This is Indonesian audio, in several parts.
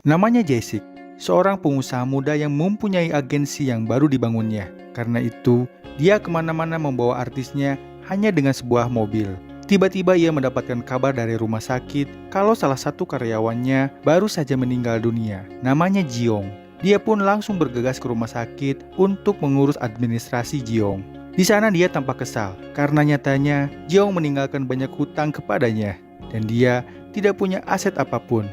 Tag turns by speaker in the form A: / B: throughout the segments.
A: Namanya Jessic, seorang pengusaha muda yang mempunyai agensi yang baru dibangunnya. Karena itu, dia kemana-mana membawa artisnya hanya dengan sebuah mobil. Tiba-tiba ia mendapatkan kabar dari rumah sakit kalau salah satu karyawannya baru saja meninggal dunia. Namanya Jiong. Dia pun langsung bergegas ke rumah sakit untuk mengurus administrasi Jiong. Di sana dia tampak kesal karena nyatanya Jiong meninggalkan banyak hutang kepadanya dan dia tidak punya aset apapun.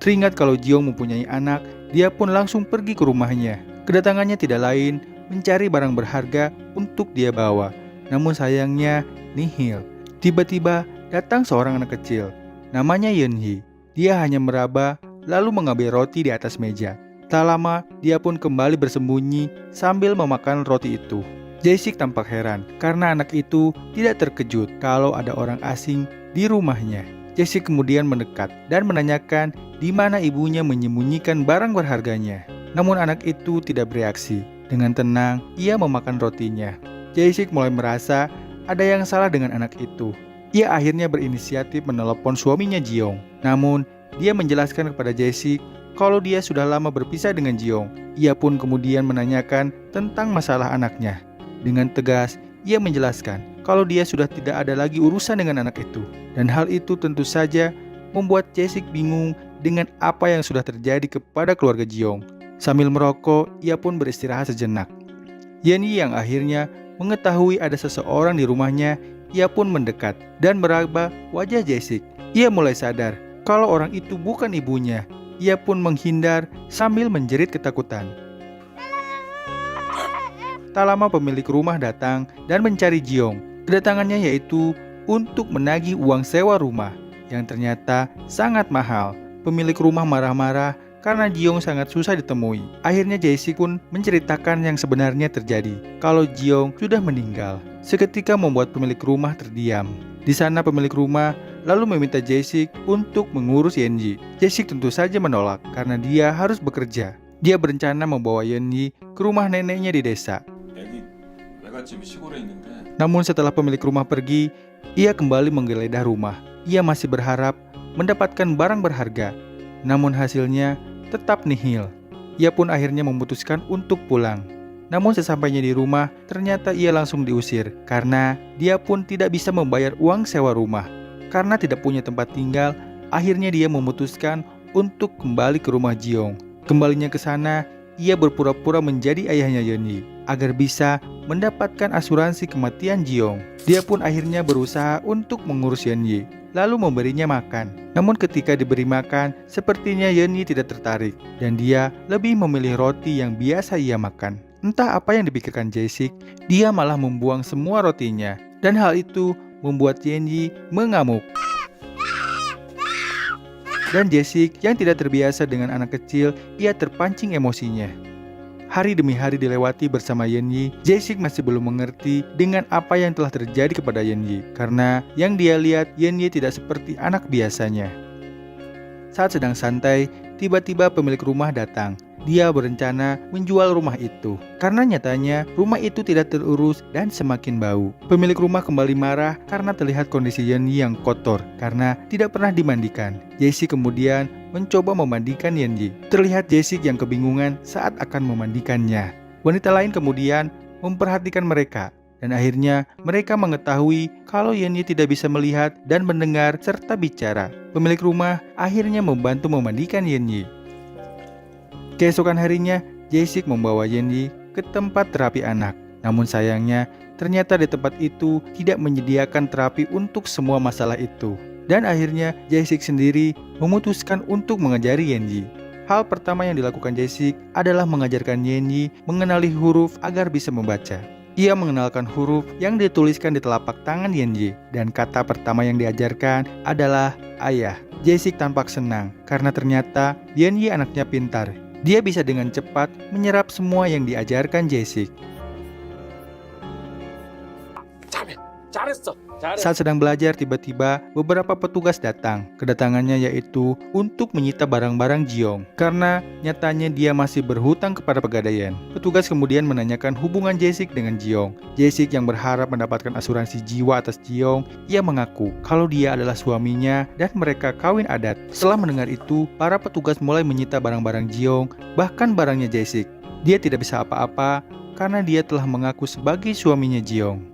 A: Teringat kalau Jiong mempunyai anak, dia pun langsung pergi ke rumahnya. Kedatangannya tidak lain mencari barang berharga untuk dia bawa. Namun sayangnya nihil. Tiba-tiba datang seorang anak kecil. Namanya Yeonhee. Dia hanya meraba lalu mengambil roti di atas meja. Tak lama dia pun kembali bersembunyi sambil memakan roti itu. Jessic tampak heran karena anak itu tidak terkejut kalau ada orang asing di rumahnya. Jessic kemudian mendekat dan menanyakan di mana ibunya menyembunyikan barang berharganya. Namun anak itu tidak bereaksi. Dengan tenang, ia memakan rotinya. Jessic mulai merasa ada yang salah dengan anak itu. Ia akhirnya berinisiatif menelepon suaminya Jiong. Namun, dia menjelaskan kepada Jessic kalau dia sudah lama berpisah dengan Jiong. Ia pun kemudian menanyakan tentang masalah anaknya. Dengan tegas, ia menjelaskan kalau dia sudah tidak ada lagi urusan dengan anak itu. Dan hal itu tentu saja membuat Jessic bingung dengan apa yang sudah terjadi kepada keluarga Jiong. Sambil merokok, ia pun beristirahat sejenak. Yeonhee yang akhirnya mengetahui ada seseorang di rumahnya, ia pun mendekat dan meraba wajah Jessic. Ia mulai sadar kalau orang itu bukan ibunya. Ia pun menghindar sambil menjerit ketakutan. Tak lama pemilik rumah datang dan mencari Jiong. Kedatangannya yaitu untuk menagih uang sewa rumah yang ternyata sangat mahal. Pemilik rumah marah-marah karena Jiong sangat susah ditemui. Akhirnya Jessic pun menceritakan yang sebenarnya terjadi, kalau Jiong sudah meninggal. Seketika membuat pemilik rumah terdiam. Di sana pemilik rumah lalu meminta Jessic untuk mengurus Yeonhee. Jessic tentu saja menolak karena dia harus bekerja. Dia berencana membawa Yeonhee ke rumah neneknya di desa. Namun setelah pemilik rumah pergi, ia kembali menggeledah rumah. Ia masih berharap mendapatkan barang berharga. Namun hasilnya tetap nihil. Ia pun akhirnya memutuskan untuk pulang. Namun sesampainya di rumah, ternyata ia langsung diusir karena dia pun tidak bisa membayar uang sewa rumah. Karena tidak punya tempat tinggal, akhirnya dia memutuskan untuk kembali ke rumah Jiong. Kembalinya ke sana, ia berpura-pura menjadi ayahnya Yeonhee agar bisa mendapatkan asuransi kematian Jiong. Dia pun akhirnya berusaha untuk mengurus Yeonhee, lalu memberinya makan. Namun ketika diberi makan, sepertinya Yeonhee tidak tertarik dan dia lebih memilih roti yang biasa ia makan. Entah apa yang dipikirkan Jessic, dia malah membuang semua rotinya. Dan hal itu membuat Yeonhee mengamuk. Dan Jessic yang tidak terbiasa dengan anak kecil, ia terpancing emosinya. Hari demi hari dilewati bersama Yeonhee, Jessic masih belum mengerti dengan apa yang telah terjadi kepada Yeonhee. Karena yang dia lihat, Yeonhee tidak seperti anak biasanya. Saat sedang santai, tiba-tiba pemilik rumah datang. Dia berencana menjual rumah itu karena nyatanya rumah itu tidak terurus dan semakin bau. Pemilik rumah kembali marah karena terlihat kondisi Yeonhee yang kotor karena tidak pernah dimandikan. Jessic kemudian mencoba memandikan Yeonhee. Terlihat Jessic yang kebingungan saat akan memandikannya. Wanita lain kemudian memperhatikan mereka dan akhirnya mereka mengetahui kalau Yeonhee tidak bisa melihat dan mendengar serta bicara. Pemilik rumah akhirnya membantu memandikan Yeonhee. Keesokan harinya, Jessic membawa Yeonhee ke tempat terapi anak. Namun sayangnya, ternyata di tempat itu tidak menyediakan terapi untuk semua masalah itu. Dan akhirnya, Jessic sendiri memutuskan untuk mengajari Yeonhee. Hal pertama yang dilakukan Jessic adalah mengajarkan Yeonhee mengenali huruf agar bisa membaca. Ia mengenalkan huruf yang dituliskan di telapak tangan Yeonhee. Dan kata pertama yang diajarkan adalah ayah. Jessic tampak senang karena ternyata Yeonhee anaknya pintar. Dia bisa dengan cepat menyerap semua yang diajarkan Jessic. Saat sedang belajar, tiba-tiba beberapa petugas datang. Kedatangannya yaitu untuk menyita barang-barang Jiong, karena nyatanya dia masih berhutang kepada Pegadaian. Petugas kemudian menanyakan hubungan Jae-sik dengan Jiong. Jae-sik yang berharap mendapatkan asuransi jiwa atas Jiong, ia mengaku kalau dia adalah suaminya dan mereka kawin adat. Setelah mendengar itu, para petugas mulai menyita barang-barang Jiong, bahkan barangnya Jae-sik. Dia tidak bisa apa-apa karena dia telah mengaku sebagai suaminya Jiong.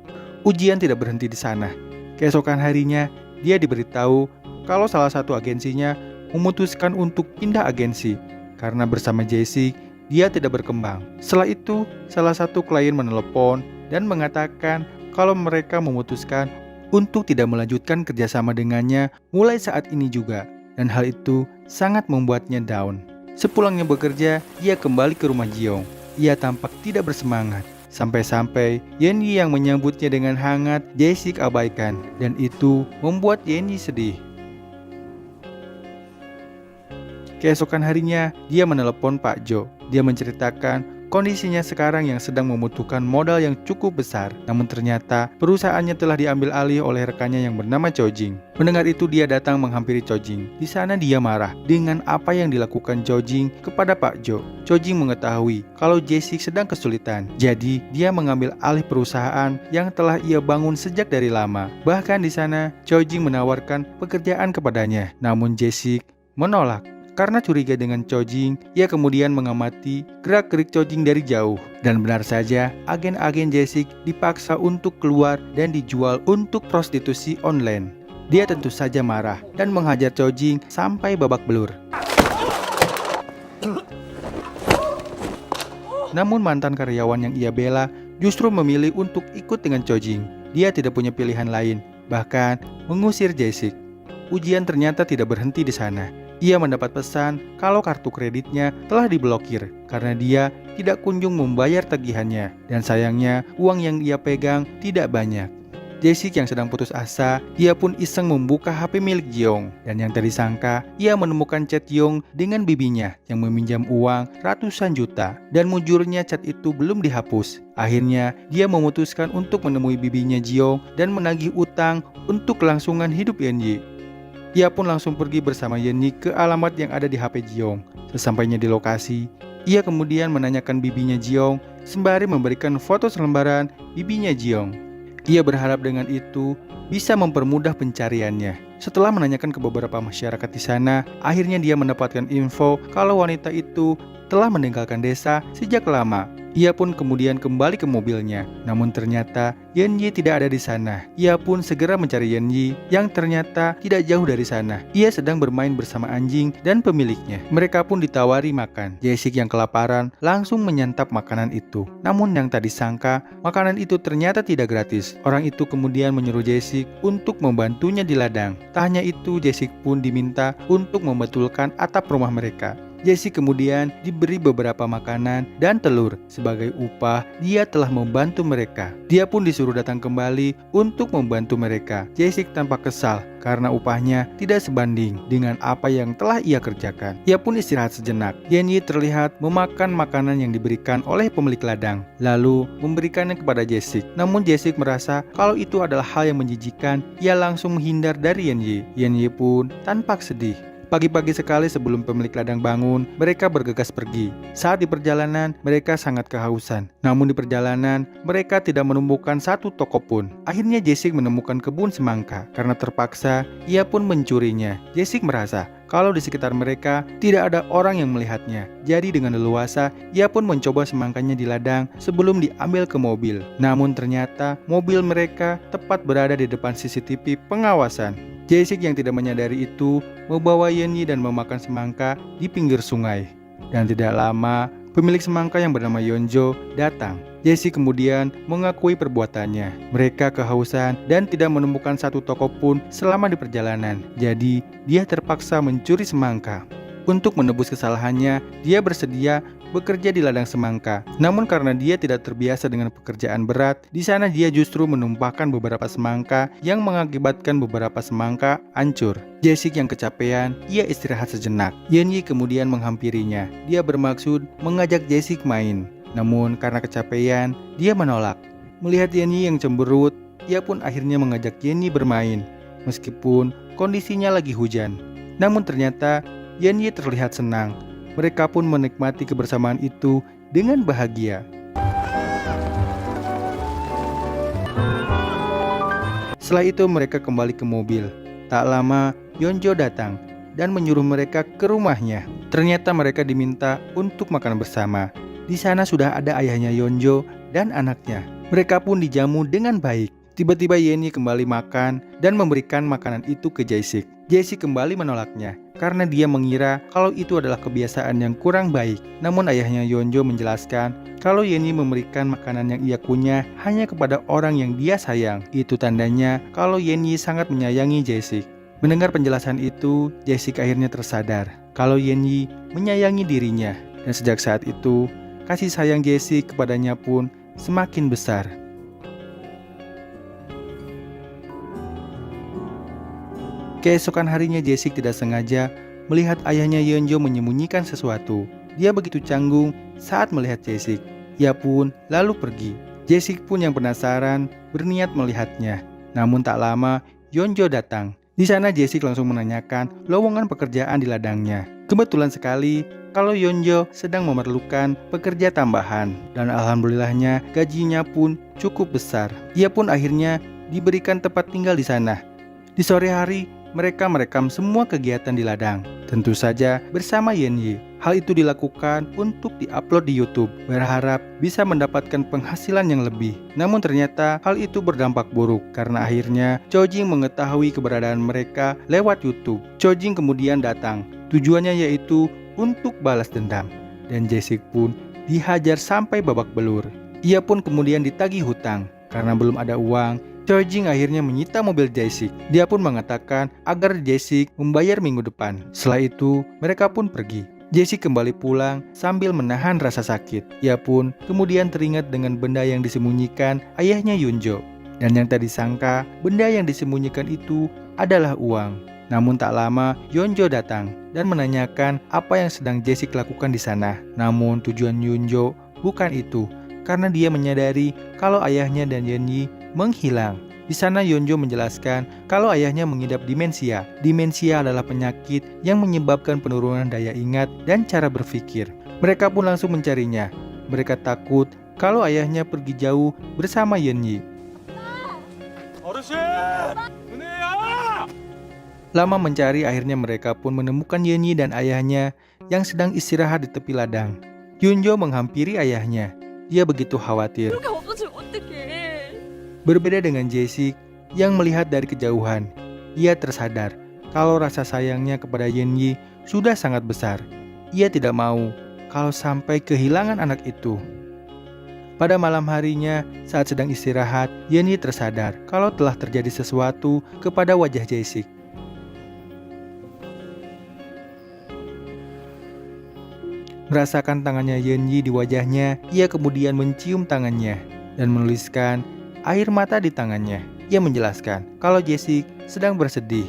A: Ujian tidak berhenti di sana. Keesokan harinya, dia diberitahu kalau salah satu agensinya memutuskan untuk pindah agensi karena bersama Jae-sik dia tidak berkembang. Setelah itu, salah satu klien menelepon dan mengatakan kalau mereka memutuskan untuk tidak melanjutkan kerjasama dengannya mulai saat ini juga, dan hal itu sangat membuatnya down. Sepulangnya bekerja, ia kembali ke rumah Jiong. Ia tampak tidak bersemangat. Sampai-sampai Yeonhye yang menyambutnya dengan hangat, Jae-sik abaikan, dan itu membuat Yeonhye sedih. Keesokan harinya, dia menelepon Pak Jo. Dia menceritakan kondisinya sekarang yang sedang membutuhkan modal yang cukup besar. Namun ternyata perusahaannya telah diambil alih oleh rekannya yang bernama Cho Jing. Mendengar itu, dia datang menghampiri Cho Jing. Di sana dia marah dengan apa yang dilakukan Cho Jing kepada Pak Jo. Cho Jing mengetahui kalau Jae-sik sedang kesulitan. Jadi dia mengambil alih perusahaan yang telah ia bangun sejak dari lama. Bahkan di sana Cho Jing menawarkan pekerjaan kepadanya. Namun Jae-sik menolak. Karena curiga dengan Cho Jing, ia kemudian mengamati gerak-gerik Cho Jing dari jauh. Dan benar saja, agen-agen Jae-sik dipaksa untuk keluar dan dijual untuk prostitusi online. Dia tentu saja marah dan menghajar Cho Jing sampai babak belur. Namun mantan karyawan yang ia bela justru memilih untuk ikut dengan Cho Jing. Dia tidak punya pilihan lain, bahkan mengusir Jae-sik. Ujian ternyata tidak berhenti di sana. Ia mendapat pesan kalau kartu kreditnya telah diblokir karena dia tidak kunjung membayar tagihannya. Dan sayangnya, uang yang ia pegang tidak banyak. Jae-sik yang sedang putus asa, ia pun iseng membuka HP milik Jiong. Dan yang tadi sangka, ia menemukan chat Jiong dengan bibinya yang meminjam uang ratusan juta. Dan mujurnya chat itu belum dihapus. Akhirnya, dia memutuskan untuk menemui bibinya Jiong dan menagih utang untuk kelangsungan hidup Yeonhye. Ia pun langsung pergi bersama Yeonhye ke alamat yang ada di HP Jiong. Sesampainya di lokasi, ia kemudian menanyakan bibinya Jiong sembari memberikan foto selembaran bibinya Jiong. Ia berharap dengan itu bisa mempermudah pencariannya. Setelah menanyakan ke beberapa masyarakat di sana, akhirnya dia mendapatkan info kalau wanita itu telah meninggalkan desa sejak lama. Ia pun kemudian kembali ke mobilnya. Namun ternyata Yeonhye tidak ada di sana. Ia pun segera mencari Yeonhye yang ternyata tidak jauh dari sana. Ia sedang bermain bersama anjing dan pemiliknya. Mereka pun ditawari makan. Jae-sik yang kelaparan langsung menyantap makanan itu. Namun yang tadi sangka, makanan itu ternyata tidak gratis. Orang itu kemudian menyuruh Jae-sik untuk membantunya di ladang. Tak hanya itu, Jae-sik pun diminta untuk membetulkan atap rumah mereka. Jae-sik kemudian diberi beberapa makanan dan telur. Sebagai upah, dia telah membantu mereka. Dia pun disuruh datang kembali untuk membantu mereka. Jae-sik tampak kesal karena upahnya tidak sebanding dengan apa yang telah ia kerjakan. Ia pun istirahat sejenak. Yeonhye terlihat memakan makanan yang diberikan oleh pemilik ladang, lalu memberikannya kepada Jae-sik. Namun Jae-sik merasa kalau itu adalah hal yang menjijikan. Ia langsung menghindar dari Yeonhye. Yeonhye pun tampak sedih. Pagi-pagi sekali sebelum pemilik ladang bangun, mereka bergegas pergi. Saat di perjalanan, mereka sangat kehausan. Namun di perjalanan, mereka tidak menemukan satu toko pun. Akhirnya Jae-sik menemukan kebun semangka. Karena terpaksa, ia pun mencurinya. Jae-sik merasa kalau di sekitar mereka tidak ada orang yang melihatnya. Jadi dengan leluasa, ia pun mencoba semangkanya di ladang sebelum diambil ke mobil. Namun ternyata mobil mereka tepat berada di depan CCTV pengawasan. Jae-sik yang tidak menyadari itu membawa Yeonhye dan memakan semangka di pinggir sungai. Dan tidak lama, pemilik semangka yang bernama Yeonjo datang. Jae-sik kemudian mengakui perbuatannya. Mereka kehausan dan tidak menemukan satu toko pun selama di perjalanan. Jadi, dia terpaksa mencuri semangka. Untuk menebus kesalahannya, dia bersedia bekerja di ladang semangka. Namun karena dia tidak terbiasa dengan pekerjaan berat, di sana dia justru menumpahkan beberapa semangka yang mengakibatkan beberapa semangka hancur. Jae-sik yang kecapean, ia istirahat sejenak. Yeonhye kemudian menghampirinya. Dia bermaksud mengajak Jae-sik main. Namun karena kecapean, dia menolak. Melihat Yeonhye yang cemberut, Ia pun akhirnya mengajak Yenny bermain, meskipun kondisinya lagi hujan. Namun ternyata Yenny terlihat senang. Mereka pun menikmati kebersamaan itu dengan bahagia. Setelah itu mereka kembali ke mobil. Tak lama Yeonjo datang dan menyuruh mereka ke rumahnya. Ternyata mereka diminta untuk makan bersama. Di sana sudah ada ayahnya Yeonjo dan anaknya. Mereka pun dijamu dengan baik. Tiba-tiba Yenny kembali makan dan memberikan makanan itu ke Jae-sik. Jae-sik kembali menolaknya karena dia mengira kalau itu adalah kebiasaan yang kurang baik. Namun ayahnya Yeonjo menjelaskan kalau Yenny memberikan makanan yang ia kunyah hanya kepada orang yang dia sayang. Itu tandanya kalau Yenny sangat menyayangi Jae-sik. Mendengar penjelasan itu, Jae-sik akhirnya tersadar kalau Yenny menyayangi dirinya. Dan sejak saat itu, kasih sayang Jae-sik kepadanya pun semakin besar. Keesokan harinya Jae-sik tidak sengaja melihat ayahnya Yeonjo menyembunyikan sesuatu. Dia begitu canggung saat melihat Jae-sik. Ia pun lalu pergi. Jae-sik pun yang penasaran berniat melihatnya. Namun tak lama Yeonjo datang. Di sana Jae-sik langsung menanyakan lowongan pekerjaan di ladangnya. Kebetulan sekali kalau Yeonjo sedang memerlukan pekerja tambahan. Dan alhamdulillahnya gajinya pun cukup besar. Ia pun akhirnya diberikan tempat tinggal di sana. Di sore hari mereka merekam semua kegiatan di ladang, tentu saja bersama Yenny. Hal itu dilakukan untuk diupload di YouTube, berharap bisa mendapatkan penghasilan yang lebih. Namun ternyata hal itu berdampak buruk, karena akhirnya Chojing mengetahui keberadaan mereka lewat YouTube. Chojing kemudian datang, tujuannya yaitu untuk balas dendam. Dan Jae-sik pun dihajar sampai babak belur. Ia pun kemudian ditagih hutang, karena belum ada uang. Chojing akhirnya menyita mobil Jae-sik. Dia pun mengatakan agar Jae-sik membayar minggu depan. Setelah itu, mereka pun pergi. Jae-sik kembali pulang sambil menahan rasa sakit. Ia pun kemudian teringat dengan benda yang disembunyikan ayahnya Yeonjo. Dan yang tadi sangka, benda yang disembunyikan itu adalah uang. Namun tak lama, Yeonjo datang dan menanyakan apa yang sedang Jae-sik lakukan di sana. Namun tujuan Yeonjo bukan itu, karena dia menyadari kalau ayahnya dan Yenny menghilang. Di sana Yeonjo menjelaskan kalau ayahnya mengidap demensia. Demensia adalah penyakit yang menyebabkan penurunan daya ingat dan cara berpikir. Mereka pun langsung mencarinya. Mereka takut kalau ayahnya pergi jauh bersama Yenny. Lama mencari, akhirnya mereka pun menemukan Yenny dan ayahnya yang sedang istirahat di tepi ladang. Yeonjo menghampiri ayahnya. Dia begitu khawatir. Berbeda dengan Jae-sik yang melihat dari kejauhan, ia tersadar kalau rasa sayangnya kepada Yenny sudah sangat besar. Ia tidak mau kalau sampai kehilangan anak itu. Pada malam harinya, saat sedang istirahat, Yenny tersadar kalau telah terjadi sesuatu kepada wajah Jae-sik. Merasakan tangannya Yenny di wajahnya, ia kemudian mencium tangannya dan menuliskan air mata di tangannya. Ia menjelaskan kalau Jae-sik sedang bersedih.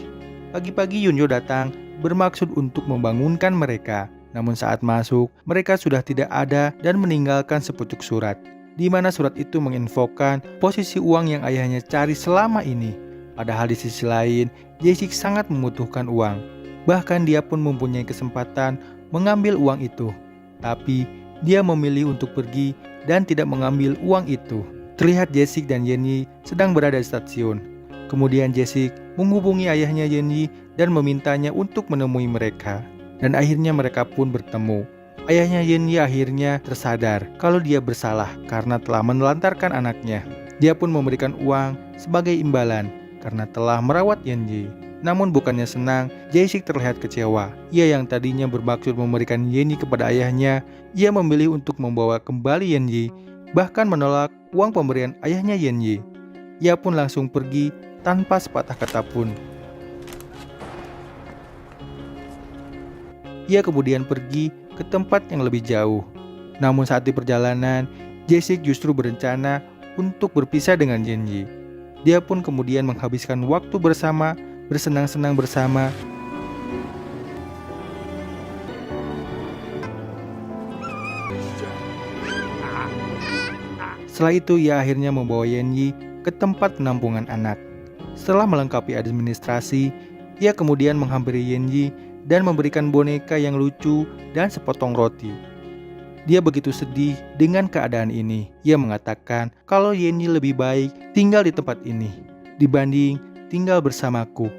A: Pagi-pagi Yeonjo datang bermaksud untuk membangunkan mereka. Namun saat masuk, mereka sudah tidak ada dan meninggalkan sepucuk surat, di mana surat itu menginfokan posisi uang yang ayahnya cari selama ini. Padahal di sisi lain, Jae-sik sangat membutuhkan uang. Bahkan dia pun mempunyai kesempatan mengambil uang itu. Tapi dia memilih untuk pergi dan tidak mengambil uang itu. Terlihat Jae-sik dan Yenny sedang berada di stasiun. Kemudian Jae-sik menghubungi ayahnya Yenny dan memintanya untuk menemui mereka. Dan akhirnya mereka pun bertemu. Ayahnya Yenny akhirnya tersadar kalau dia bersalah karena telah menelantarkan anaknya. Dia pun memberikan uang sebagai imbalan karena telah merawat Yenny. Namun bukannya senang, Jae-sik terlihat kecewa. Ia yang tadinya bermaksud memberikan Yenny kepada ayahnya, ia memilih untuk membawa kembali Yenny, bahkan menolak uang pemberian ayahnya Yenny. Ia pun langsung pergi tanpa sepatah kata pun. Ia kemudian pergi ke tempat yang lebih jauh. Namun saat di perjalanan, Jae-sik justru berencana untuk berpisah dengan Yenny. Dia pun kemudian menghabiskan waktu bersama, bersenang-senang bersama. Setelah itu ia akhirnya membawa Yenny ke tempat penampungan anak. Setelah melengkapi administrasi, ia kemudian menghampiri Yenji dan memberikan boneka yang lucu dan sepotong roti. Dia begitu sedih dengan keadaan ini. Ia mengatakan kalau Yenji lebih baik tinggal di tempat ini dibanding tinggal bersamaku.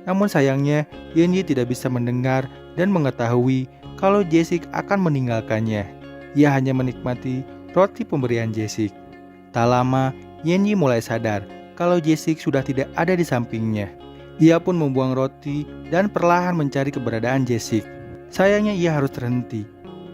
A: Namun sayangnya Yenji tidak bisa mendengar dan mengetahui kalau Jesik akan meninggalkannya. Ia hanya menikmati roti pemberian Jesik. Tak lama Yenji mulai sadar kalau Jesik sudah tidak ada di sampingnya. Ia pun membuang roti dan perlahan mencari keberadaan Jesik. Sayangnya ia harus terhenti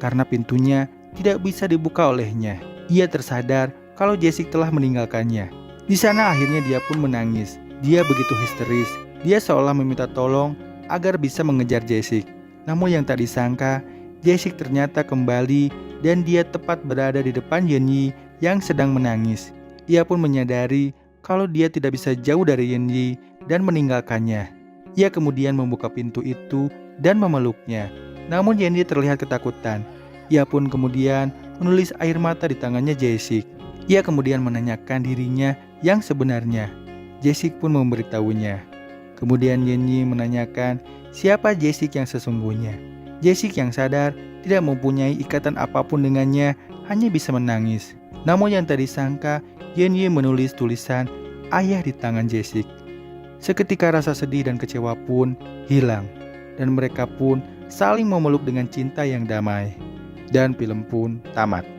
A: karena pintunya tidak bisa dibuka olehnya. Ia tersadar kalau Jesik telah meninggalkannya. Di sana akhirnya dia pun menangis. Dia begitu histeris. Dia seolah meminta tolong agar bisa mengejar Jesik. Namun yang tak disangka, Jesik ternyata kembali dan dia tepat berada di depan Yenji yang sedang menangis. Ia pun menyadari kalau dia tidak bisa jauh dari Yenji dan meninggalkannya. Ia kemudian membuka pintu itu dan memeluknya. Namun Yenji terlihat ketakutan. Ia pun kemudian menulis air mata di tangannya Jesik. Ia kemudian menanyakan dirinya yang sebenarnya. Jesik pun memberitahunya. Kemudian Yenji menanyakan siapa Jesik yang sesungguhnya. Jesik yang sadar tidak mempunyai ikatan apapun dengannya, hanya bisa menangis. Namun yang tak disangka, Yenji menulis tulisan ayah di tangan Jesik. Seketika rasa sedih dan kecewa pun hilang, dan mereka pun saling memeluk dengan cinta yang damai. Dan film pun tamat.